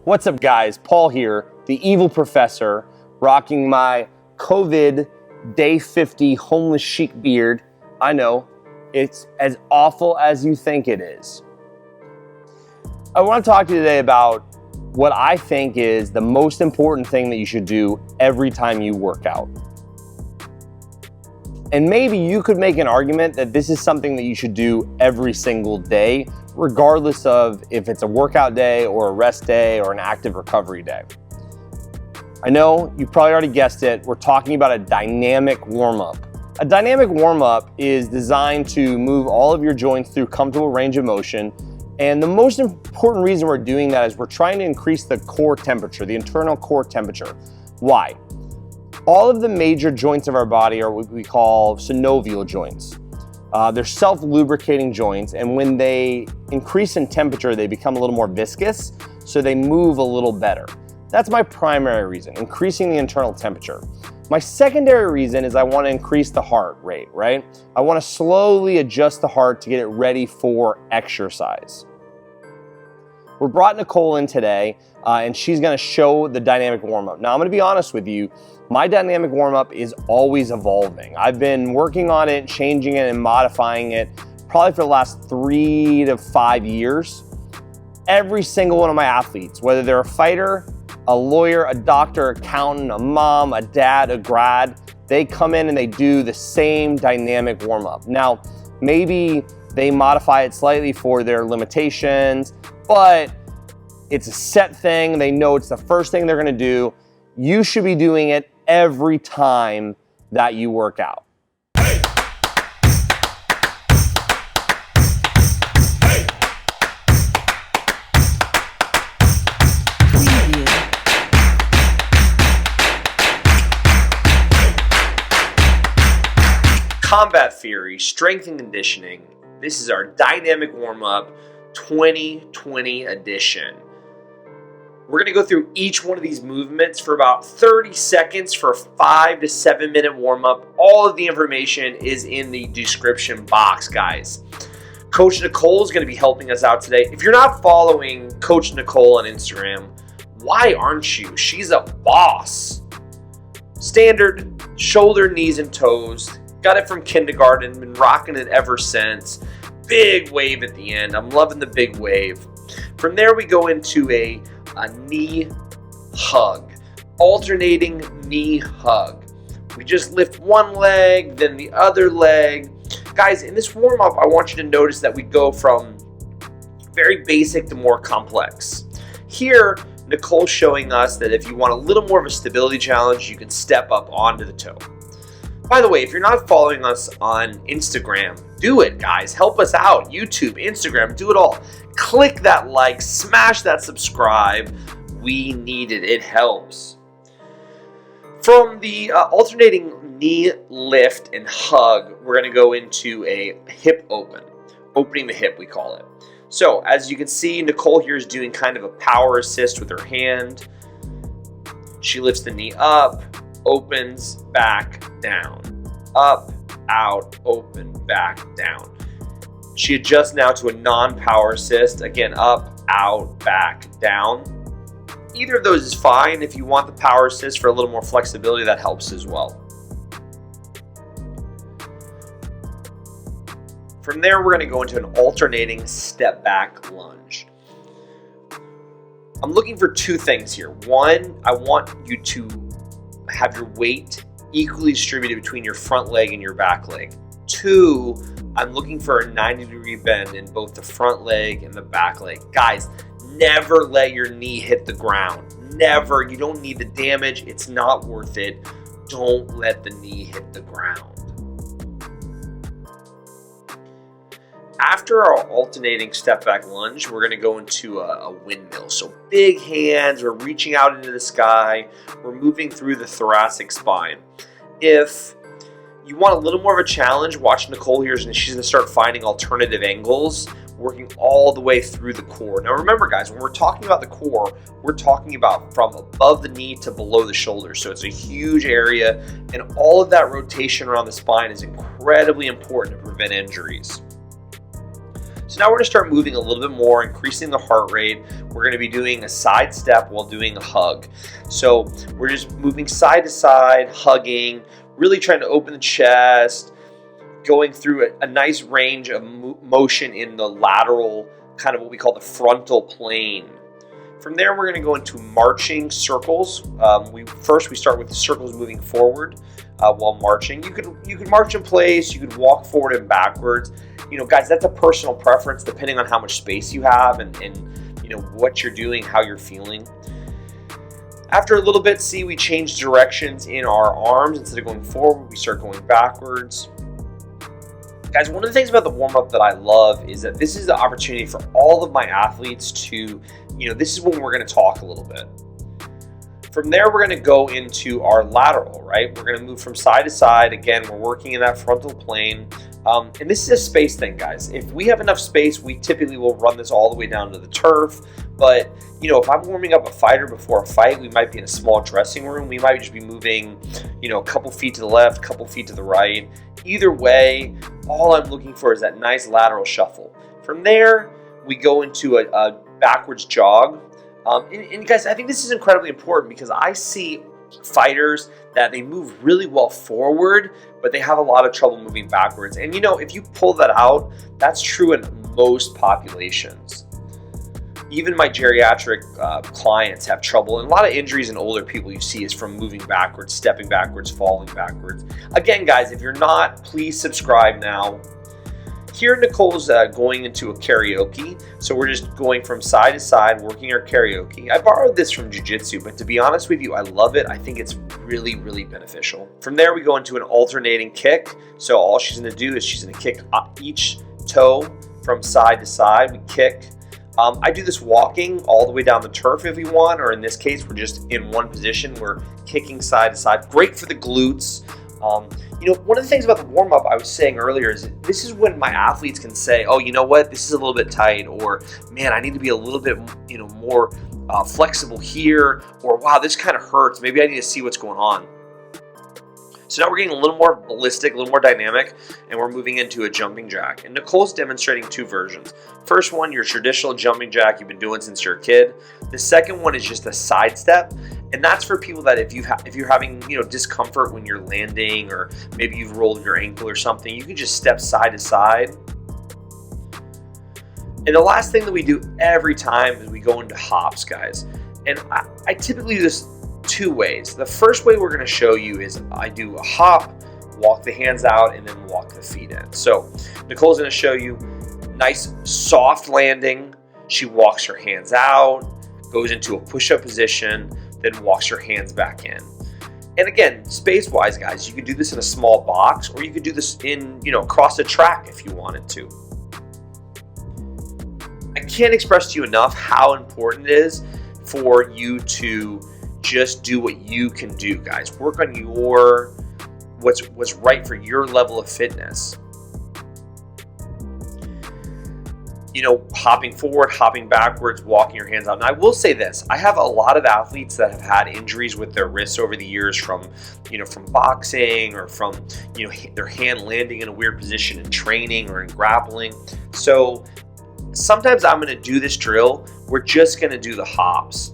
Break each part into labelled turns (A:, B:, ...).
A: What's up, guys? Paul here, the evil professor, rocking my COVID day 50 homeless chic beard. I know, it's as awful as you think it is. I want to talk to you today about what I think is the most important thing that you should do every time you work out. And maybe you could make an argument that this is something that you should do every single day, regardless of if it's a workout day or a rest day or an active recovery day. I know you probably already guessed it. We're talking about a dynamic warm-up. A dynamic warm-up is designed to move all of your joints through comfortable range of motion. And the most important reason we're doing that is we're trying to increase the core temperature, the internal core temperature. Why? All of the major joints of our body are what we call synovial joints. They're self-lubricating joints, and when they increase in temperature, they become a little more viscous, so they move a little better. That's my primary reason, increasing the internal temperature. My secondary reason is I want to increase the heart rate, right? I want to slowly adjust the heart to get it ready for exercise. We brought Nicole in today, and she's going to show the dynamic warm-up. Now, I'm going to be honest with you. My dynamic warm-up is always evolving. I've been working on it, changing it, and modifying it probably for the last 3 to 5 years. Every single one of my athletes, whether they're a fighter, a lawyer, a doctor, accountant, a mom, a dad, a grad, they come in and they do the same dynamic warm-up. Now, maybe they modify it slightly for their limitations, but it's a set thing. They know it's the first thing they're gonna do. You should be doing it every time that you work out. Combat Theory, Strength and Conditioning. This is our dynamic warm-up 2020 edition. We're going to go through each one of these movements for about 30 seconds for a 5 to 7 minute warm-up. All of the information is in the description box, guys. Coach Nicole is going to be helping us out today. If you're not following Coach Nicole on Instagram, why aren't you? She's a boss. Standard shoulder, knees, and toes. Got it from kindergarten, been rocking it ever since. Big wave at the end. I'm loving the big wave. From there, we go into a knee hug, alternating knee hug. We just lift one leg, then the other leg. Guys, in this warm-up, I want you to notice that we go from very basic to more complex. Here, Nicole's showing us that if you want a little more of a stability challenge, you can step up onto the toe. By the way, if you're not following us on Instagram, do it, guys. Help us out. YouTube, Instagram, do it all. Click that like, smash that subscribe. We need it. It helps. From the alternating knee lift and hug, we're going to go into a hip open. Opening the hip, we call it. So, as you can see, Nicole here is doing kind of a power assist with her hand. She lifts the knee up, opens, back, down. Up, out, open, back, down. She adjusts now to a non-power assist. Again, up, out, back, down. Either of those is fine. If you want the power assist for a little more flexibility, that helps as well. From there, we're going to go into an alternating step back lunge. I'm looking for two things here. One, I want you to have your weight equally distributed between your front leg and your back leg. Two, I'm looking for a 90-degree bend in both the front leg and the back leg. Guys, never let your knee hit the ground. Never. You don't need the damage. It's not worth it. Don't let the knee hit the ground. After our alternating step back lunge, we're going to go into a windmill. So big hands, we're reaching out into the sky, we're moving through the thoracic spine. If you want a little more of a challenge, watch Nicole here, and she's going to start finding alternative angles, working all the way through the core. Now remember, guys, when we're talking about the core, we're talking about from above the knee to below the shoulder. So it's a huge area, and all of that rotation around the spine is incredibly important to prevent injuries. So now we're gonna start moving a little bit more, increasing the heart rate. We're gonna be doing a side step while doing a hug. So we're just moving side to side, hugging, really trying to open the chest, going through a nice range of motion in the lateral, kind of what we call the frontal plane. From there, we're going to go into marching circles. We start with the circles moving forward while marching. You could march in place. You could walk forward and backwards. Guys, that's a personal preference depending on how much space you have and what you're doing, how you're feeling. After a little bit, we change directions in our arms. Instead of going forward, we start going backwards. Guys, one of the things about the warm-up that I love is that this is the opportunity for all of my athletes to, this is when we're going to talk a little bit. From there, we're going to go into our lateral, right? We're going to move from side to side. Again, we're working in that frontal plane. And this is a space thing, guys. If we have enough space, we typically will run this all the way down to the turf. But, if I'm warming up a fighter before a fight, we might be in a small dressing room. We might just be moving, a couple feet to the left, a couple feet to the right. Either way, all I'm looking for is that nice lateral shuffle. From there, we go into a backwards jog. And guys, I think this is incredibly important because I see fighters that they move really well forward, but they have a lot of trouble moving backwards. And if you pull that out, that's true in most populations. Even my geriatric clients have trouble, and a lot of injuries in older people you see is from moving backwards, stepping backwards, falling backwards. Again, guys, if you're not, please subscribe now. Here, Nicole's going into a karaoke, so we're just going from side to side, working our karaoke. I borrowed this from jiu-jitsu, but to be honest with you, I love it. I think it's really, really beneficial. From there, we go into an alternating kick. So all she's going to do is she's going to kick each toe from side to side. We kick. I do this walking all the way down the turf if you want, or in this case, we're just in one position. We're kicking side to side. Great for the glutes. One of the things about the warm-up I was saying earlier is this is when my athletes can say, oh, you know what, this is a little bit tight, or man, I need to be a little bit, more flexible here, or wow, this kind of hurts. Maybe I need to see what's going on. So now we're getting a little more ballistic, a little more dynamic, and we're moving into a jumping jack. And Nicole's demonstrating two versions. First one, your traditional jumping jack you've been doing since you're a kid. The second one is just a sidestep. And that's for people that if you're having discomfort when you're landing, or maybe you've rolled your ankle or something, you can just step side to side. And the last thing that we do every time is we go into hops, guys. And I typically do this two ways. The first way we're going to show you is I do a hop, walk the hands out, and then walk the feet in. So Nicole's going to show you nice soft landing. She walks her hands out, goes into a push-up position, then walks her hands back in. And again, space-wise, guys, you could do this in a small box, or you could do this in, across a track if you wanted to. I can't express to you enough how important it is for you to just do what you can do, guys. Work on what's right for your level of fitness. Hopping forward, hopping backwards, walking your hands out. And I will say this, I have a lot of athletes that have had injuries with their wrists over the years from boxing, or from, their hand landing in a weird position in training or in grappling. So sometimes I'm going to do this drill. We're just going to do the hops.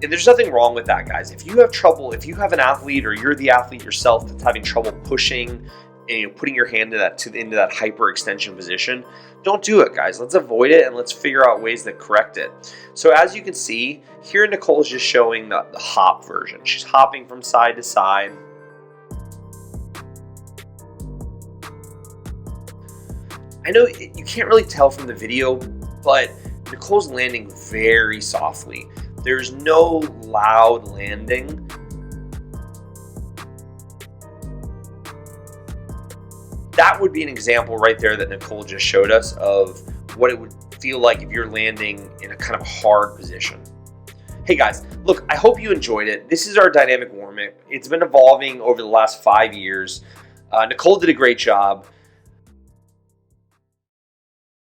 A: And there's nothing wrong with that, guys. If you have trouble, if you have an athlete, or you're the athlete yourself that's having trouble pushing and putting your hand into that hyperextension position, don't do it, guys. Let's avoid it, and let's figure out ways to correct it. So as you can see, here Nicole's just showing the hop version. She's hopping from side to side. I know you can't really tell from the video, but Nicole's landing very softly. There's no loud landing. That would be an example right there that Nicole just showed us of what it would feel like if you're landing in a kind of hard position. Hey guys, look, I hope you enjoyed it. This is our dynamic warm-up. It's been evolving over the last 5 years. Nicole did a great job.